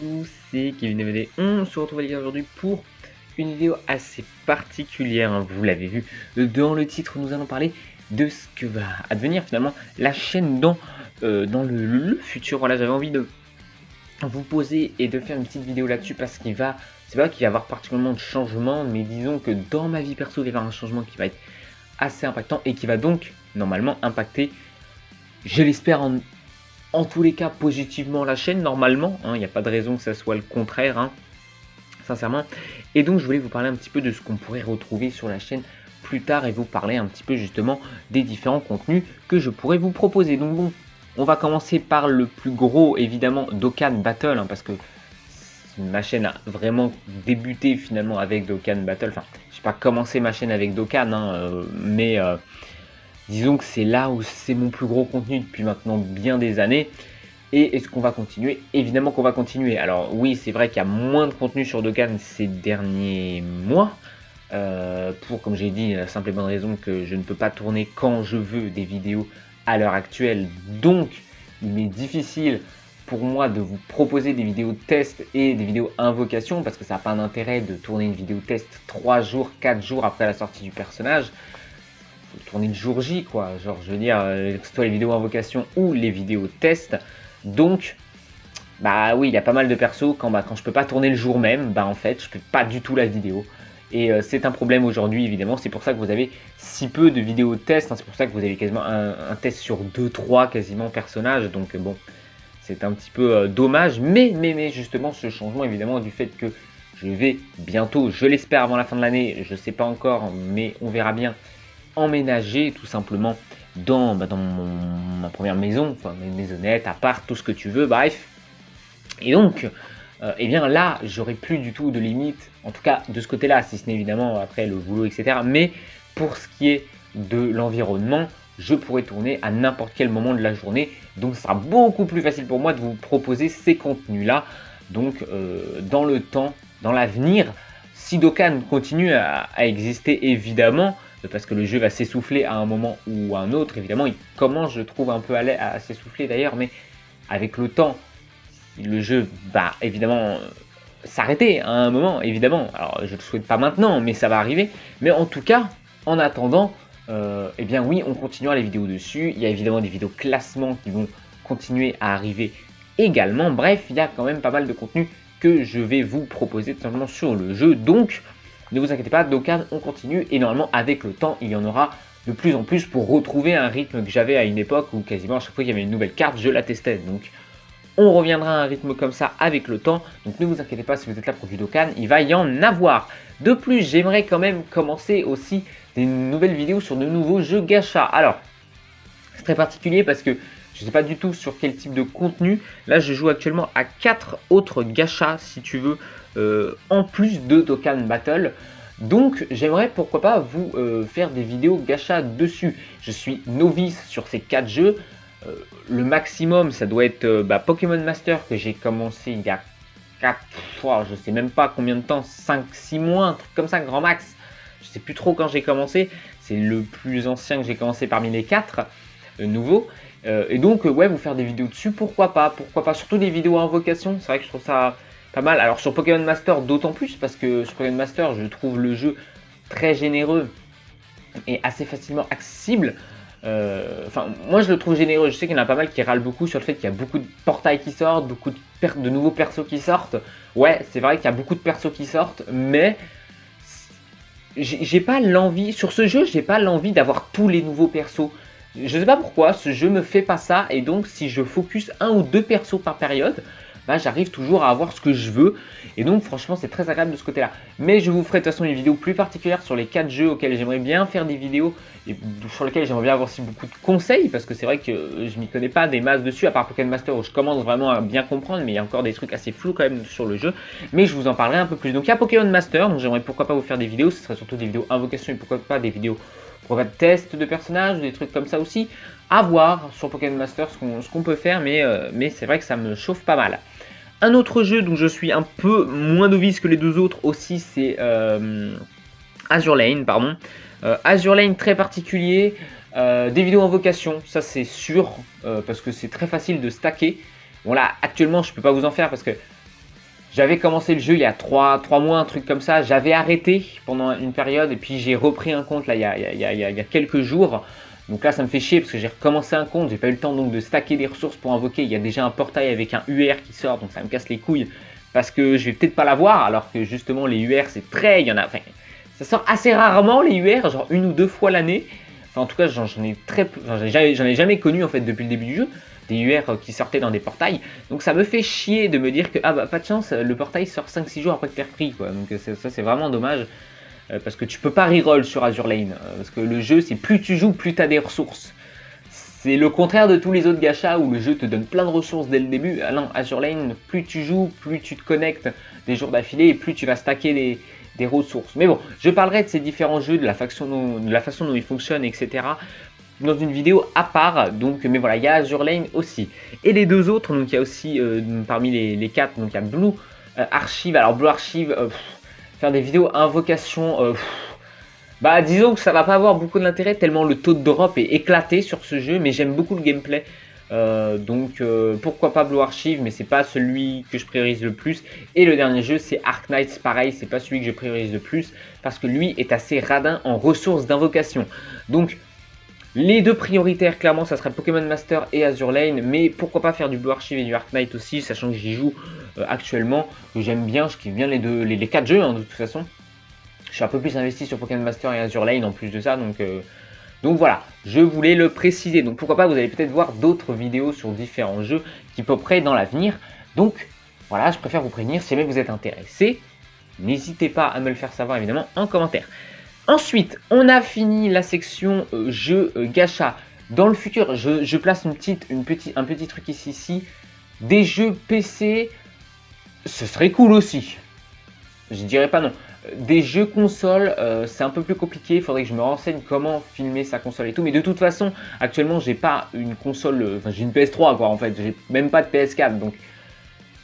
tous, c'est Kevin DVD. On se retrouve aujourd'hui pour une vidéo assez particulière, hein, vous l'avez vu dans le titre. Nous allons parler de ce que va advenir finalement la chaîne dans le futur. Voilà, j'avais envie de vous poser et de faire une petite vidéo là-dessus parce c'est vrai qu'il va y avoir particulièrement de changements, mais disons que dans ma vie perso, il va y avoir un changement qui va être assez impactant et qui va donc normalement impacter, je l'espère, en tous les cas positivement la chaîne normalement, il n'y a pas de raison que ça soit le contraire, sincèrement. Et donc je voulais vous parler un petit peu de ce qu'on pourrait retrouver sur la chaîne plus tard et vous parler un petit peu justement des différents contenus que je pourrais vous proposer. Donc bon, on va commencer par le plus gros, évidemment, Dokkan Battle, parce que ma chaîne a vraiment débuté finalement avec Dokkan Battle. Enfin, je n'ai pas commencé ma chaîne avec Dokkan, mais disons que c'est là où c'est mon plus gros contenu depuis maintenant bien des années. Et est-ce qu'on va continuer? Évidemment qu'on va continuer. Alors oui, c'est vrai qu'il y a moins de contenu sur Dokkan ces derniers mois. Pour, comme j'ai dit, la simple et bonne raison que je ne peux pas tourner quand je veux des vidéos à l'heure actuelle. Donc, il m'est difficile pour moi de vous proposer des vidéos test et des vidéos invocation parce que ça n'a pas d'intérêt de tourner une vidéo test 3 jours, 4 jours après la sortie du personnage. Tourner le jour J, quoi. Genre, je veux dire, que ce soit les vidéos invocation ou les vidéos test. Donc, bah oui, il y a pas mal de persos quand je peux pas tourner le jour même, en fait, je peux pas du tout la vidéo. Et c'est un problème aujourd'hui, évidemment. C'est pour ça que vous avez si peu de vidéos test. C'est pour ça que vous avez quasiment un test sur 2-3 quasiment personnages. Donc bon, c'est un petit peu dommage. Mais justement, ce changement, évidemment, du fait que je vais bientôt, je l'espère avant la fin de l'année, je sais pas encore, mais on verra bien, emménager tout simplement dans ma première maison, enfin une maisonnette, appart, tout ce que tu veux, bref. Et donc, et bien là, j'aurai plus du tout de limite, en tout cas de ce côté-là, si ce n'est évidemment après le boulot, etc. Mais pour ce qui est de l'environnement, je pourrai tourner à n'importe quel moment de la journée. Donc, ce sera beaucoup plus facile pour moi de vous proposer ces contenus-là. Donc, dans le temps, dans l'avenir, si Dokkan continue à exister, évidemment, parce que le jeu va s'essouffler à un moment ou à un autre, évidemment, il commence, je trouve, un peu à s'essouffler d'ailleurs, mais avec le temps, le jeu va évidemment s'arrêter à un moment, évidemment. Alors, je ne le souhaite pas maintenant, mais ça va arriver. Mais en tout cas, en attendant, eh bien oui, on continuera les vidéos dessus. Il y a évidemment des vidéos classement qui vont continuer à arriver également. Bref, il y a quand même pas mal de contenu que je vais vous proposer tout simplement sur le jeu. Donc, ne vous inquiétez pas, Dokkan, on continue. Et normalement, avec le temps, il y en aura de plus en plus pour retrouver un rythme que j'avais à une époque où quasiment à chaque fois qu'il y avait une nouvelle carte, je la testais. Donc, on reviendra à un rythme comme ça avec le temps. Donc, ne vous inquiétez pas, si vous êtes là pour du Dokkan, il va y en avoir. De plus, j'aimerais quand même commencer aussi des nouvelles vidéos sur de nouveaux jeux gacha. Alors, c'est très particulier parce que je ne sais pas du tout sur quel type de contenu. Là, je joue actuellement à 4 autres gachas, si tu veux, en plus de Dokkan Battle. Donc, j'aimerais pourquoi pas vous faire des vidéos gacha dessus. Je suis novice sur ces 4 jeux. Le maximum, ça doit être Pokémon Master que j'ai commencé il y a 4 fois, je sais même pas combien de temps, 5-6 mois, un truc comme ça, grand max. Je sais plus trop quand j'ai commencé. C'est le plus ancien que j'ai commencé parmi les 4 nouveaux. Et donc, ouais, vous faire des vidéos dessus, pourquoi pas, surtout des vidéos invocation, c'est vrai que je trouve ça pas mal. Alors sur Pokémon Master, d'autant plus, parce que sur Pokémon Master, je trouve le jeu très généreux et assez facilement accessible. Enfin, moi je le trouve généreux. Je sais qu'il y en a pas mal qui râlent beaucoup sur le fait qu'il y a beaucoup de portails qui sortent, beaucoup de nouveaux persos qui sortent. Ouais, c'est vrai qu'il y a beaucoup de persos qui sortent, mais j'ai pas l'envie, sur ce jeu, j'ai pas l'envie d'avoir tous les nouveaux persos. Je sais pas pourquoi, ce jeu me fait pas ça, et donc si je focus 1 ou 2 persos par période, j'arrive toujours à avoir ce que je veux, et donc franchement c'est très agréable de ce côté là. Mais je vous ferai de toute façon une vidéo plus particulière sur les 4 jeux auxquels j'aimerais bien faire des vidéos, et sur lesquels j'aimerais bien avoir aussi beaucoup de conseils, parce que c'est vrai que je m'y connais pas des masses dessus, à part Pokémon Master où je commence vraiment à bien comprendre, mais il y a encore des trucs assez flous quand même sur le jeu, mais je vous en parlerai un peu plus. Donc il y a Pokémon Master, donc j'aimerais pourquoi pas vous faire des vidéos, ce serait surtout des vidéos invocation et pourquoi pas des vidéos pour de test de personnages, des trucs comme ça aussi, à voir sur Pokémon Master ce qu'on peut faire, mais c'est vrai que ça me chauffe pas mal. Un autre jeu dont je suis un peu moins novice que les 2 autres aussi, c'est Azur Lane, pardon. Azur Lane très particulier, des vidéos invocation, ça c'est sûr, parce que c'est très facile de stacker. Bon là, actuellement je peux pas vous en faire parce que J'avais commencé le jeu il y a 3 mois, un truc comme ça. J'avais arrêté pendant une période et puis j'ai repris un compte là il y a quelques jours. Donc là ça me fait chier parce que j'ai recommencé un compte. J'ai pas eu le temps donc de stacker des ressources pour invoquer. Il y a déjà un portail avec un UR qui sort donc ça me casse les couilles. Parce que je vais peut-être pas l'avoir alors que justement les UR c'est très... Il y en a... Enfin, ça sort assez rarement les UR, genre 1 ou 2 fois l'année. Enfin en tout cas j'en ai très peu... J'en ai jamais connu en fait depuis le début du jeu. Des UR qui sortaient dans des portails. Donc ça me fait chier de me dire que, ah bah pas de chance, le portail sort 5-6 jours après que tu aies repris, quoi. Donc ça c'est vraiment dommage, parce que tu peux pas reroll sur Azur Lane, parce que le jeu c'est plus tu joues, plus tu as des ressources. C'est le contraire de tous les autres gachas où le jeu te donne plein de ressources dès le début. Ah non, Azur Lane, plus tu joues, plus tu te connectes des jours d'affilée, et plus tu vas stacker des ressources. Mais bon, je parlerai de ces différents jeux, de la façon dont ils fonctionnent, etc. dans une vidéo à part, donc, mais voilà, il y a Azur Lane aussi. Et les deux autres, donc il y a aussi, parmi les 4, donc il y a Blue Archive. Alors Blue Archive, faire des vidéos invocation, bah disons que ça va pas avoir beaucoup d'intérêt tellement le taux de drop est éclaté sur ce jeu, mais j'aime beaucoup le gameplay. Donc pourquoi pas Blue Archive, mais c'est pas celui que je priorise le plus. Et le dernier jeu c'est Arc Knights, pareil, c'est pas celui que je priorise le plus, parce que lui est assez radin en ressources d'invocation. Donc les deux prioritaires, clairement, ça serait Pokémon Master et Azur Lane, mais pourquoi pas faire du Blue Archive et du Arc Knight aussi, sachant que j'y joue actuellement, que j'aime bien, je kiffe bien les 4 jeux, hein, de toute façon. Je suis un peu plus investi sur Pokémon Master et Azur Lane en plus de ça, donc voilà, je voulais le préciser. Donc pourquoi pas, vous allez peut-être voir d'autres vidéos sur différents jeux qui poperaient dans l'avenir. Donc voilà, je préfère vous prévenir, si jamais vous êtes intéressé, n'hésitez pas à me le faire savoir évidemment en commentaire. Ensuite, on a fini la section jeux gacha. Dans le futur, je place un petit truc ici. Des jeux PC, ce serait cool aussi. Je dirais pas non. Des jeux console, c'est un peu plus compliqué. Il faudrait que je me renseigne comment filmer sa console et tout. Mais de toute façon, actuellement, j'ai pas une console. Enfin, j'ai une PS3 quoi. En fait, j'ai même pas de PS4. Donc,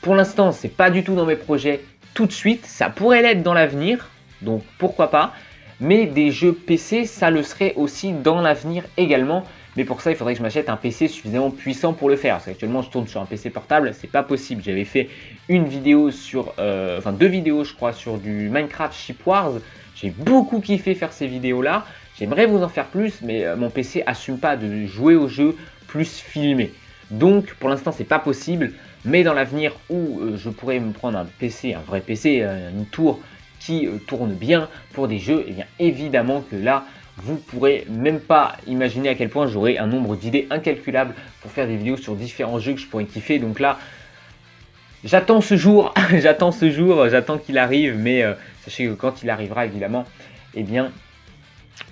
pour l'instant, c'est pas du tout dans mes projets tout de suite. Ça pourrait l'être dans l'avenir. Donc, pourquoi pas. Mais des jeux PC, ça le serait aussi dans l'avenir également. Mais pour ça, il faudrait que je m'achète un PC suffisamment puissant pour le faire. Parce qu'actuellement, je tourne sur un PC portable, c'est pas possible. J'avais fait une vidéo sur, enfin 2 vidéos, je crois, sur du Minecraft Ship Wars. J'ai beaucoup kiffé faire ces vidéos-là. J'aimerais vous en faire plus, mais mon PC assume pas de jouer au jeu plus filmé. Donc, pour l'instant, c'est pas possible. Mais dans l'avenir où je pourrais me prendre un PC, un vrai PC, une tour qui tourne bien pour des jeux, et bien évidemment que là, vous pourrez même pas imaginer à quel point j'aurai un nombre d'idées incalculable pour faire des vidéos sur différents jeux que je pourrais kiffer. Donc là, j'attends ce jour, j'attends qu'il arrive, mais sachez que quand il arrivera évidemment, eh bien,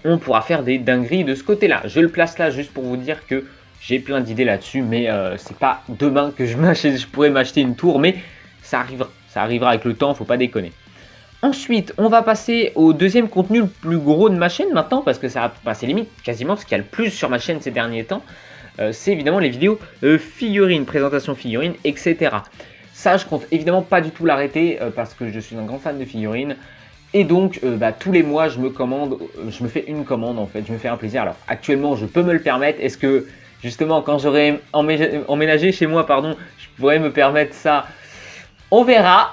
on pourra faire des dingueries de ce côté-là. Je le place là juste pour vous dire que j'ai plein d'idées là-dessus, mais c'est pas demain que je pourrais m'acheter une tour, mais ça arrivera avec le temps, faut pas déconner. Ensuite, on va passer au deuxième contenu le plus gros de ma chaîne maintenant, parce que ça va passer limite quasiment ce qu'il y a le plus sur ma chaîne ces derniers temps. C'est évidemment les vidéos figurines, présentation figurines, etc. Ça, je compte évidemment pas du tout l'arrêter, parce que je suis un grand fan de figurines. Et donc, tous les mois, je me fais une commande en fait, je me fais un plaisir. Alors, actuellement, je peux me le permettre. Est-ce que, justement, quand j'aurai emménagé chez moi, pardon, je pourrais me permettre ça? On verra,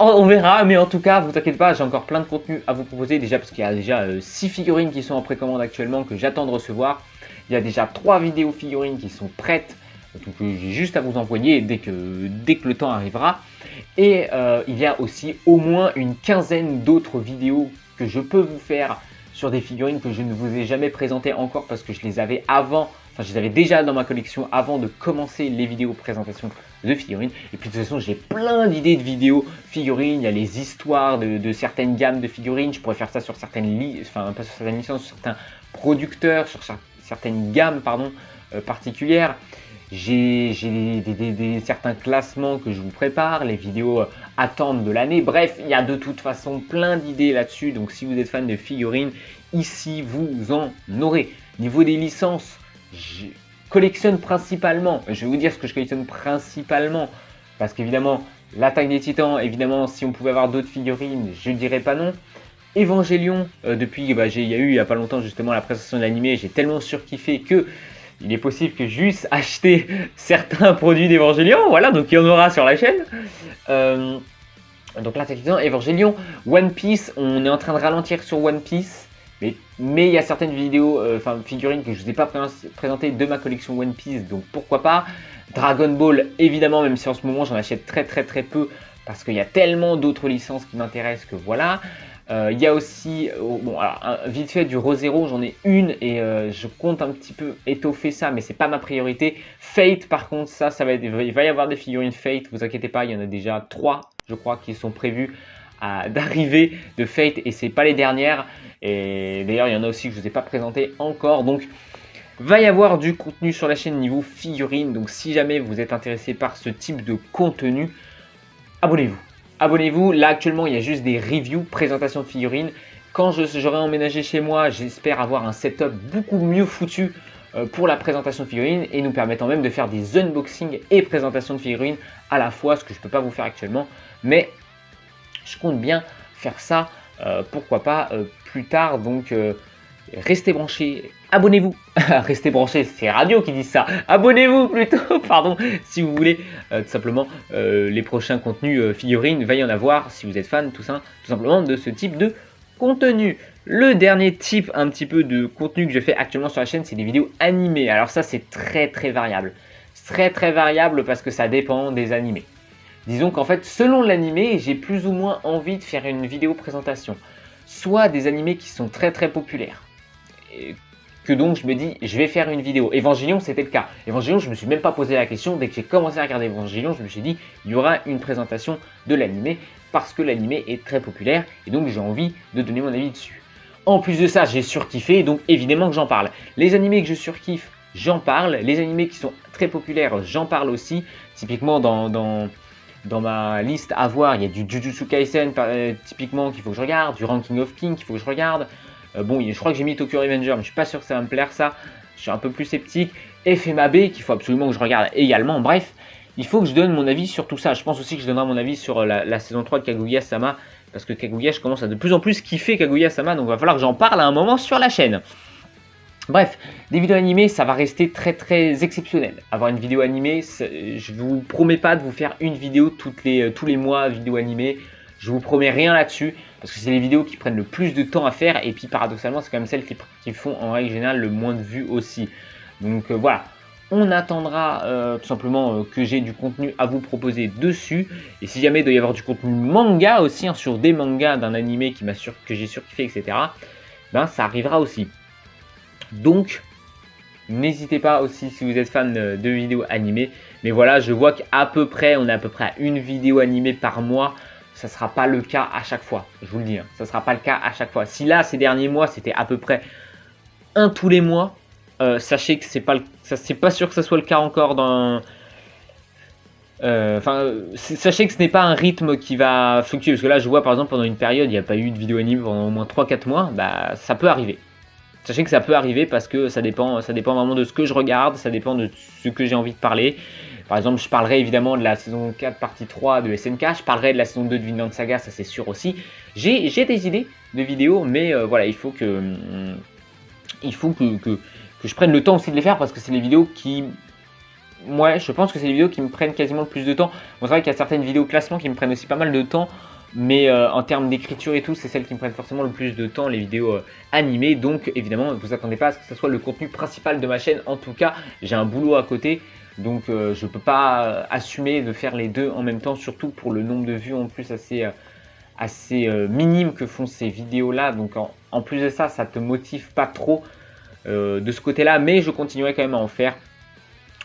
mais en tout cas, vous inquiétez pas, j'ai encore plein de contenu à vous proposer, déjà parce qu'il y a déjà 6 figurines qui sont en précommande actuellement que j'attends de recevoir. Il y a déjà 3 vidéos figurines qui sont prêtes, donc j'ai juste à vous envoyer dès que le temps arrivera. Et il y a aussi au moins une quinzaine d'autres vidéos que je peux vous faire sur des figurines que je ne vous ai jamais présentées encore parce que je les avais avant. Enfin, je les avais déjà dans ma collection avant de commencer les vidéos présentation de figurines. Et puis de toute façon, j'ai plein d'idées de vidéos figurines. Il y a les histoires de certaines gammes de figurines. Je pourrais faire ça sur certaines pas sur certaines licences, sur certains producteurs, sur certaines gammes particulières. J'ai certains classements que je vous prépare, les vidéos attentes de l'année. Bref, il y a de toute façon plein d'idées là-dessus. Donc si vous êtes fan de figurines, ici vous en aurez. Niveau des licences, je collectionne principalement, je vais vous dire ce que je collectionne principalement, parce qu'évidemment, l'attaque des titans, évidemment, si on pouvait avoir d'autres figurines, je dirais pas non. Evangelion, depuis, il y a eu il n'y a pas longtemps justement la présentation de l'animé, j'ai tellement surkiffé que il est possible que j'eusse acheté certains produits d'Evangelion, voilà, donc il y en aura sur la chaîne. Donc là, techniquement, Evangelion, One Piece, on est en train de ralentir sur One Piece. Mais il y a certaines vidéos, figurines que je ne vous ai pas présentées de ma collection One Piece, donc pourquoi pas. Dragon Ball, évidemment, même si en ce moment j'en achète très peu, parce qu'il y a tellement d'autres licences qui m'intéressent que voilà. Il y a aussi, bon, alors, vite fait, du Re:Zero, j'en ai une et je compte un petit peu étoffer ça, mais c'est pas ma priorité. Fate, par contre, ça va être, il va y avoir des figurines Fate, vous inquiétez pas, il y en a déjà 3, je crois, qui sont prévues d'arriver de Fate et c'est pas les dernières. Et d'ailleurs, il y en a aussi que je ne vous ai pas présenté encore. Donc, va y avoir du contenu sur la chaîne niveau figurines. Donc, si jamais vous êtes intéressé par ce type de contenu, abonnez-vous. Abonnez-vous. Là, actuellement, il y a juste des reviews, présentations de figurines. Quand j'aurai emménagé chez moi, j'espère avoir un setup beaucoup mieux foutu pour la présentation de figurines et nous permettant même de faire des unboxings et présentations de figurines à la fois, ce que je ne peux pas vous faire actuellement. Mais je compte bien faire ça, pourquoi pas plus tard. Donc restez branchés, abonnez-vous. Restez branchés, c'est Radio qui dit ça. Abonnez-vous plutôt, pardon, si vous voulez tout simplement les prochains contenus figurines, va y en avoir si vous êtes fan tout simplement de ce type de contenu. Le dernier type un petit peu de contenu que je fais actuellement sur la chaîne, c'est des vidéos animées. Alors ça, c'est très variable. Très variable parce que ça dépend des animés. Disons qu'en fait, selon l'animé, j'ai plus ou moins envie de faire une vidéo présentation. Soit des animés qui sont très populaires. Et que donc je me dis, je vais faire une vidéo. Evangelion, c'était le cas. Evangelion, je ne me suis même pas posé la question. Dès que j'ai commencé à regarder Evangelion, je me suis dit, il y aura une présentation de l'animé parce que l'animé est très populaire. Et donc j'ai envie de donner mon avis dessus. En plus de ça, j'ai surkiffé, donc évidemment que j'en parle. Les animés que je surkiffe, j'en parle. Les animés qui sont très populaires, j'en parle aussi. Typiquement dans ma liste à voir, il y a du Jujutsu Kaisen typiquement qu'il faut que je regarde, du Ranking of King qu'il faut que je regarde. Bon, je crois que j'ai mis Tokyo Revenger, mais je suis pas sûr que ça va me plaire ça. Je suis un peu plus sceptique. FMAB qu'il faut absolument que je regarde également. Bref, il faut que je donne mon avis sur tout ça. Je pense aussi que je donnerai mon avis sur la saison 3 de Kaguya-sama. Parce que Kaguya, je commence à de plus en plus kiffer Kaguya-sama. Donc il va falloir que j'en parle à un moment sur la chaîne. Bref, des vidéos animées, ça va rester très exceptionnel. Avoir une vidéo animée, je ne vous promets pas de vous faire une vidéo tous les mois, vidéo animée. Je vous promets rien là-dessus, parce que c'est les vidéos qui prennent le plus de temps à faire. Et puis paradoxalement, c'est quand même celles qui font en règle générale le moins de vues aussi. Donc voilà, on attendra tout simplement que j'ai du contenu à vous proposer dessus. Et si jamais il doit y avoir du contenu manga aussi, hein, sur des mangas d'un animé que j'ai surkiffé, etc., ben ça arrivera aussi. Donc, n'hésitez pas aussi si vous êtes fan de vidéos animées. Mais voilà, je vois qu'à peu près, on est à peu près à une vidéo animée par mois. Ça ne sera pas le cas à chaque fois, je vous le dis. Hein, ça ne sera pas le cas à chaque fois. Si là, ces derniers mois, c'était à peu près un tous les mois, sachez que c'est pas sûr que ce soit le cas encore dans... sachez que ce n'est pas un rythme qui va fluctuer. Parce que là, je vois par exemple, pendant une période, il n'y a pas eu de vidéo animée pendant au moins 3-4 mois. Bah, ça peut arriver. Sachez que ça peut arriver parce que ça dépend vraiment de ce que je regarde, ça dépend de ce que j'ai envie de parler. Par exemple, je parlerai évidemment de la saison 4 partie 3 de SNK, je parlerai de la saison 2 de Vinland Saga, ça c'est sûr aussi. J'ai des idées de vidéos, mais voilà, il faut que je prenne le temps aussi de les faire parce que c'est les vidéos qui... Ouais, je pense que c'est les vidéos qui me prennent quasiment le plus de temps. Bon, c'est vrai qu'il y a certaines vidéos classement qui me prennent aussi pas mal de temps. Mais en termes d'écriture et tout, c'est celles qui me prennent forcément le plus de temps, les vidéos animées. Donc évidemment, ne vous attendez pas à ce que ce soit le contenu principal de ma chaîne. En tout cas, j'ai un boulot à côté. Donc je ne peux pas assumer de faire les deux en même temps. Surtout pour le nombre de vues en plus assez minime que font ces vidéos-là. Donc en plus de ça, ça ne te motive pas trop de ce côté-là. Mais je continuerai quand même à en faire.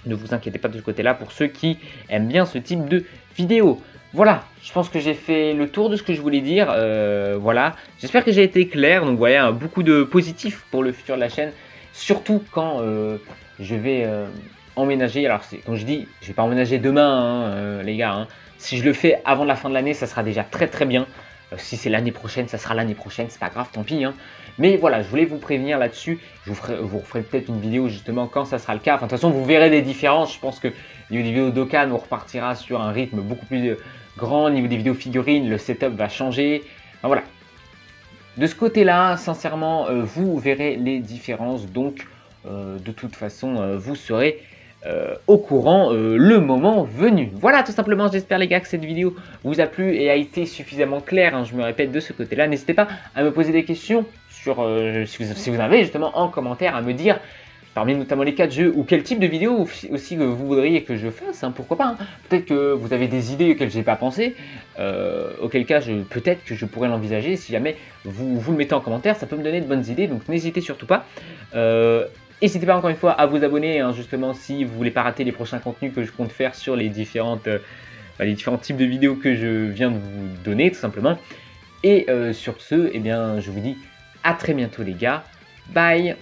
Ne vous inquiétez pas de ce côté-là pour ceux qui aiment bien ce type de vidéos. Voilà, je pense que j'ai fait le tour de ce que je voulais dire. Voilà, j'espère que j'ai été clair. Donc voilà, beaucoup de positifs pour le futur de la chaîne. Surtout quand je vais emménager. Alors comme je dis, je vais pas emménager demain, hein, les gars. Hein. Si je le fais avant la fin de l'année, ça sera déjà très bien. Si c'est l'année prochaine, ça sera l'année prochaine. C'est pas grave, tant pis. Hein. Mais voilà, je voulais vous prévenir là-dessus. Je vous referai peut-être une vidéo justement quand ça sera le cas. Enfin, de toute façon, vous verrez des différences. Je pense que niveau des vidéos d'Okan, on repartira sur un rythme beaucoup plus grand. Au niveau des vidéos figurines, le setup va changer. Enfin, voilà. De ce côté-là, sincèrement, vous verrez les différences. Donc, de toute façon, vous serez au courant le moment venu. Voilà, tout simplement, j'espère les gars que cette vidéo vous a plu et a été suffisamment claire, hein, je me répète de ce côté-là. N'hésitez pas à me poser des questions sur, si vous avez justement en commentaire à me dire, parmi notamment les 4 jeux, ou quel type de vidéo aussi que vous voudriez que je fasse, hein, pourquoi pas. Hein. Peut-être que vous avez des idées auxquelles je n'ai pas pensé, auquel cas peut-être que je pourrais l'envisager. Si jamais vous le mettez en commentaire, ça peut me donner de bonnes idées, donc n'hésitez surtout pas. N'hésitez pas encore une fois à vous abonner, hein, justement, si vous voulez pas rater les prochains contenus que je compte faire sur les différents types de vidéos que je viens de vous donner, tout simplement. Et sur ce, eh bien, je vous dis à très bientôt les gars. Bye!